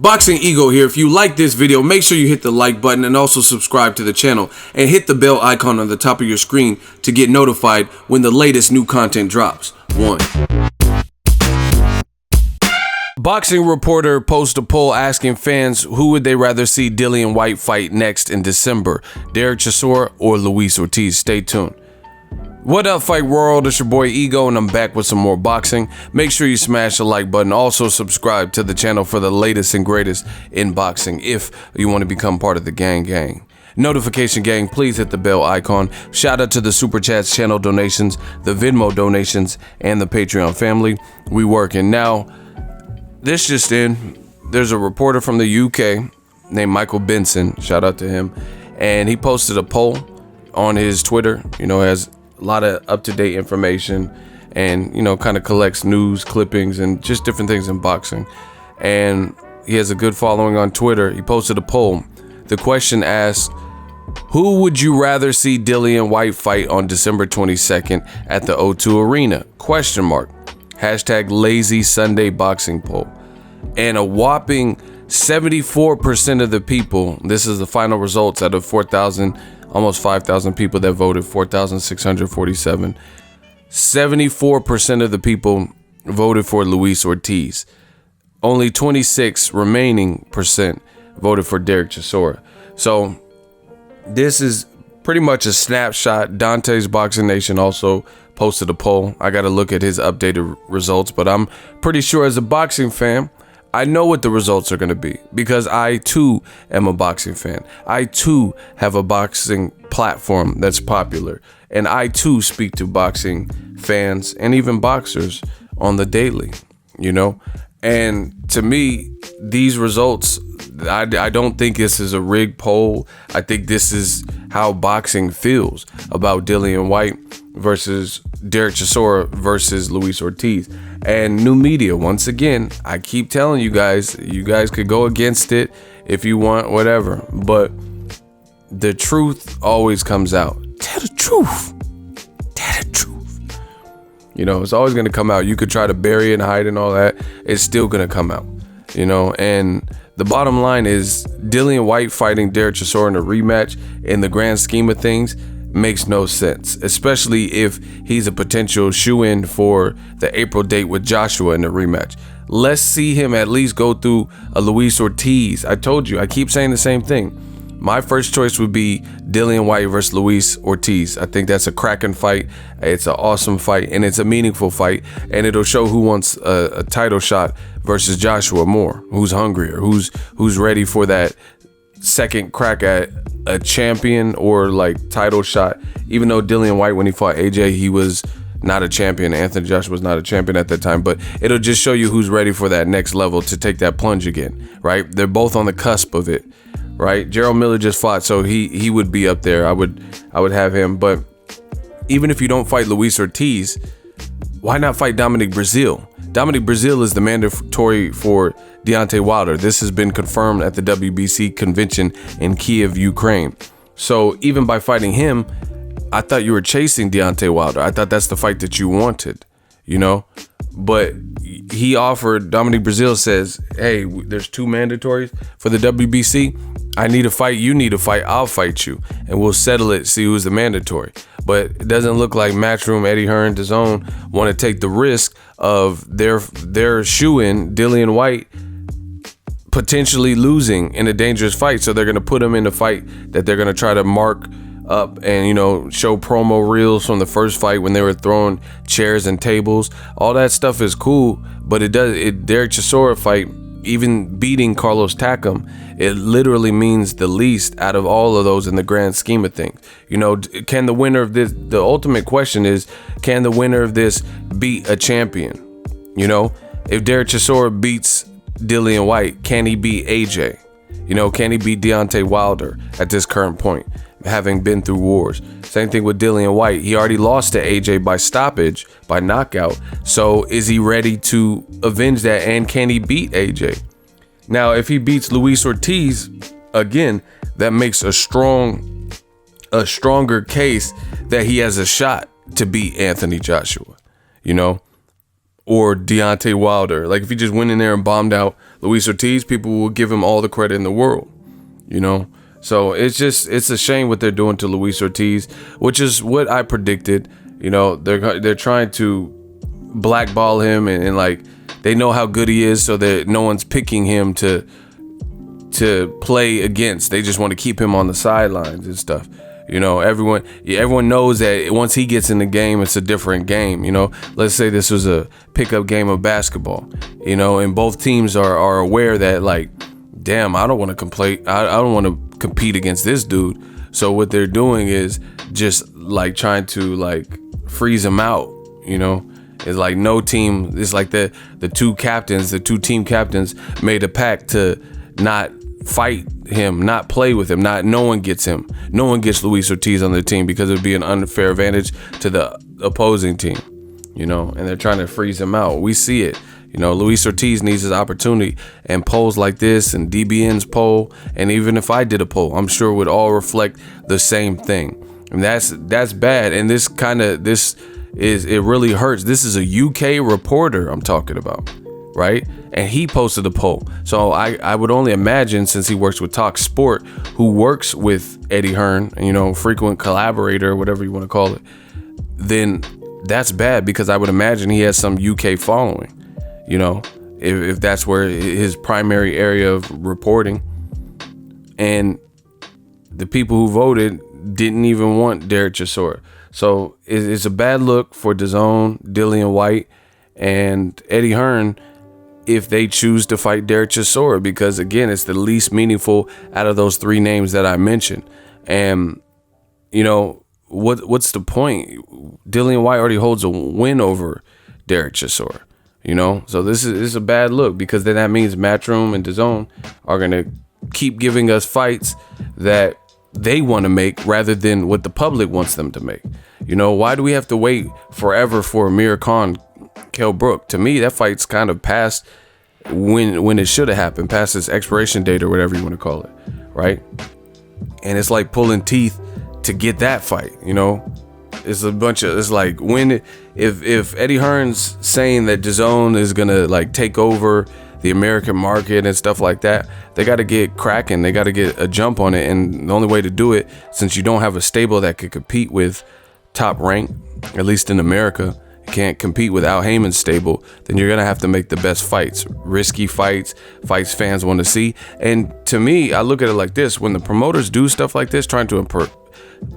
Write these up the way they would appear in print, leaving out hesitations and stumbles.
Boxingego here. If you like this video, make sure you hit the like button and also subscribe to the channel and hit the bell icon on the top of your screen to get notified when the latest new content drops. 1. Boxing Reporter posted a poll asking fans who would they rather see Dillian Whyte fight next in December, Derek Chisora or Luis Ortiz. Stay tuned. What up, Fight World? It's your boy Ego, and I'm back with some more boxing. Make sure you smash the like button. Also subscribe to the channel for the latest and greatest in boxing if you want to become part of the gang. Notification gang, please hit the bell icon. Shout out to the Super Chats, channel donations, the Venmo donations, and the Patreon family. We working now. This just in, there's a reporter from the UK named Michael Benson. Shout out to him. And he posted a poll on his Twitter, has a lot of up-to-date information and, kind of collects news clippings and just different things in boxing. And he has a good following on Twitter. He posted a poll. The question asks, who would you rather see Dillian Whyte fight on December 22nd at the O2 Arena? ? Hashtag lazy Sunday boxing poll. And a whopping 74% of the people, this is the final results out of 4,000, almost 5,000 people that voted, 4,647. 74% of the people voted for Luis Ortiz. Only 26 remaining percent voted for Derek Chisora. So this is pretty much a snapshot. Dante's Boxing Nation also posted a poll. I got to look at his updated results, but I'm pretty sure as a boxing fan, I know what the results are going to be because I too am a boxing fan. I too have a boxing platform that's popular, and I too speak to boxing fans and even boxers on the daily, And to me, these results, I don't think this is a rigged poll. I think this is how boxing feels about Dillian Whyte versus Derek Chisora versus Luis Ortiz. And new media, once again, I keep telling you guys could go against it if you want, whatever. But the truth always comes out. Tell the truth. Tell the truth. It's always going to come out. You could try to bury it and hide and all that. It's still going to come out, And the bottom line is Dillian Whyte fighting Derek Chisora in a rematch in the grand scheme of things makes no sense, especially if he's a potential shoe-in for the April date with Joshua in the rematch. Let's see him at least go through a Luis Ortiz. I told you, I keep saying the same thing. My first choice would be Dillian Whyte versus Luis Ortiz. I think that's a cracking fight. It's an awesome fight, and it's a meaningful fight, and it'll show who wants a title shot versus Joshua more, who's hungrier, who's ready for that second crack at a champion or title shot. Even though Dillian Whyte, when he fought AJ, he was not a champion. Anthony Joshua was not a champion at that time, but it'll just show you who's ready for that next level to take that plunge again, right? They're both on the cusp of it, right? Gerald Miller just fought, so he would be up there. I would have him. But even if you don't fight Luis Ortiz, why not fight Dominic Breazeale? Dominic Breazeale is the mandatory for Deontay Wilder. This has been confirmed at the WBC convention in Kiev, Ukraine. So even by fighting him, I thought you were chasing Deontay Wilder. I thought that's the fight that you wanted, But he offered, Dominic Breazeale says, hey, there's 2 mandatories for the WBC. I need a fight, you need a fight, I'll fight you. And we'll settle it, see who's the mandatory. But it doesn't look like Matchroom, Eddie Hearn, DAZN want to take the risk of their shoe-in, Dillian Whyte, potentially losing in a dangerous fight. So they're going to put him in a fight that they're going to try to mark up and, show promo reels from the first fight when they were throwing chairs and tables. All that stuff is cool, but Derek Chisora fight, even beating Carlos Takam, it literally means the least out of all of those in the grand scheme of things. Can the winner of this, the ultimate question is, can the winner of this beat a champion? If Derek Chisora beats Dillian Whyte, can he beat AJ? Can he beat Deontay Wilder at this current point, having been through wars? Same thing with Dillian Whyte. He already lost to AJ by stoppage, by knockout. So is he ready to avenge that, and can he beat AJ? Now, if he beats Luis Ortiz, again, that makes a stronger case that he has a shot to beat Anthony Joshua, or Deontay Wilder. Like if he just went in there and bombed out Luis Ortiz, people will give him all the credit in the world, you know. So it's a shame what they're doing to Luis Ortiz, which is what I predicted. You know, they're trying to blackball him, and like they know how good he is, so that no one's picking him to play against. They just want to keep him on the sidelines and stuff. You know, everyone knows that once he gets in the game, it's a different game. You know, let's say this was a pickup game of basketball, you know, and both teams are aware that, like, damn, I don't want to compete against this dude. So what they're doing is just like trying to like freeze him out, you know. It's like no team, it's like the two team captains made a pact to not fight him, not play with him, no one gets Luis Ortiz on their team, because it would be an unfair advantage to the opposing team, you know, and they're trying to freeze him out. We see it, you know. Luis Ortiz needs his opportunity, and polls like this and DBN's poll, and even if I did a poll, I'm sure it would all reflect the same thing, and that's bad. And it really hurts. This is a UK reporter I'm talking about, right? And he posted a poll. So I would only imagine, since he works with Talk Sport, who works with Eddie Hearn, you know, frequent collaborator, whatever you want to call it, then that's bad, because I would imagine he has some UK following, you know, if that's where his primary area of reporting. And the people who voted didn't even want Derek Chisora. So it's a bad look for DAZN, Dillian Whyte, and Eddie Hearn if they choose to fight Derek Chisora, because again, it's the least meaningful out of those three names that I mentioned. And you know, what's the point? Dillian Whyte already holds a win over Derek Chisora, you know. So this is a bad look, because then that means Matchroom and DAZN are gonna keep giving us fights that they want to make rather than what the public wants them to make. You know, why do we have to wait forever for Amir Khan, Kell Brook? To me, that fight's kind of past when it should have happened, past its expiration date or whatever you want to call it, right? And it's like pulling teeth to get that fight, you know. It's like if Eddie Hearn's saying that DAZN is gonna like take over the American market and stuff like that, they got to get cracking. They got to get a jump on it. And the only way to do it, since you don't have a stable that could compete with Top Rank, at least in America, you can't compete with Al Heyman's stable, then you're going to have to make the best fights, risky fights fans want to see. And to me, I look at it like this: when the promoters do stuff like this, trying to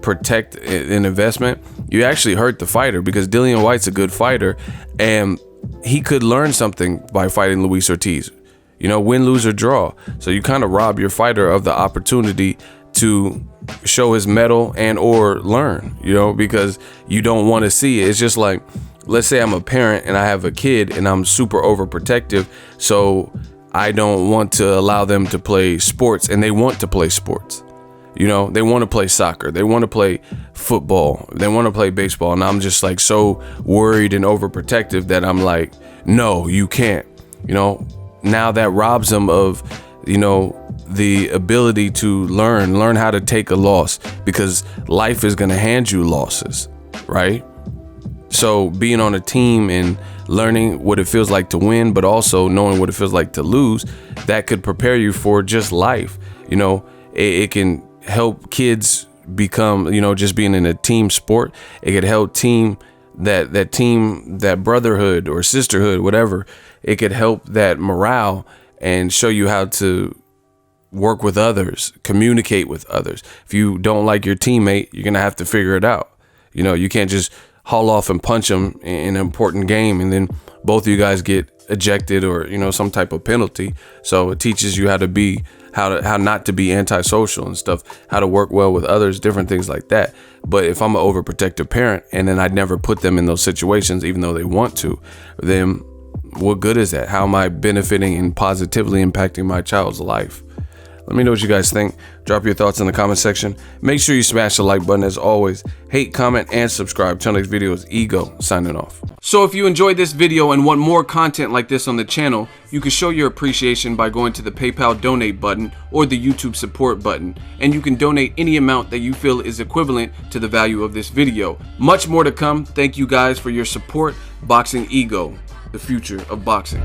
protect an investment, you actually hurt the fighter, because Dillian Whyte's a good fighter, and he could learn something by fighting Luis Ortiz, you know, win, lose, or draw. So you kind of rob your fighter of the opportunity to show his mettle and or learn, you know, because you don't want to see it. It's just like, let's say I'm a parent and I have a kid and I'm super overprotective, so I don't want to allow them to play sports, and they want to play sports. You know, they want to play soccer, they want to play football, they want to play baseball, and I'm just like so worried and overprotective that I'm like, no, you can't. You know, now that robs them of, you know, the ability to learn how to take a loss, because life is going to hand you losses, right? So being on a team and learning what it feels like to win, but also knowing what it feels like to lose, that could prepare you for just life. You know, it can help kids become, you know, just being in a team sport, it could help that brotherhood or sisterhood, whatever. It could help that morale and show you how to work with others, communicate with others. If you don't like your teammate, you're gonna have to figure it out. You know, you can't just haul off and punch them in an important game and then both of you guys get ejected or, you know, some type of penalty. So it teaches you how not to be antisocial and stuff, how to work well with others, different things like that. But if I'm an overprotective parent and then I never put them in those situations, even though they want to, then what good is that? How am I benefiting and positively impacting my child's life? Let me know what you guys think. Drop your thoughts in the comment section. Make sure you smash the like button as always. Hate, comment, and subscribe. Till next video is Ego signing off. So if you enjoyed this video and want more content like this on the channel, you can show your appreciation by going to the PayPal donate button or the YouTube support button, and you can donate any amount that you feel is equivalent to the value of this video. Much more to come. Thank you guys for your support. Boxingego, the future of boxing.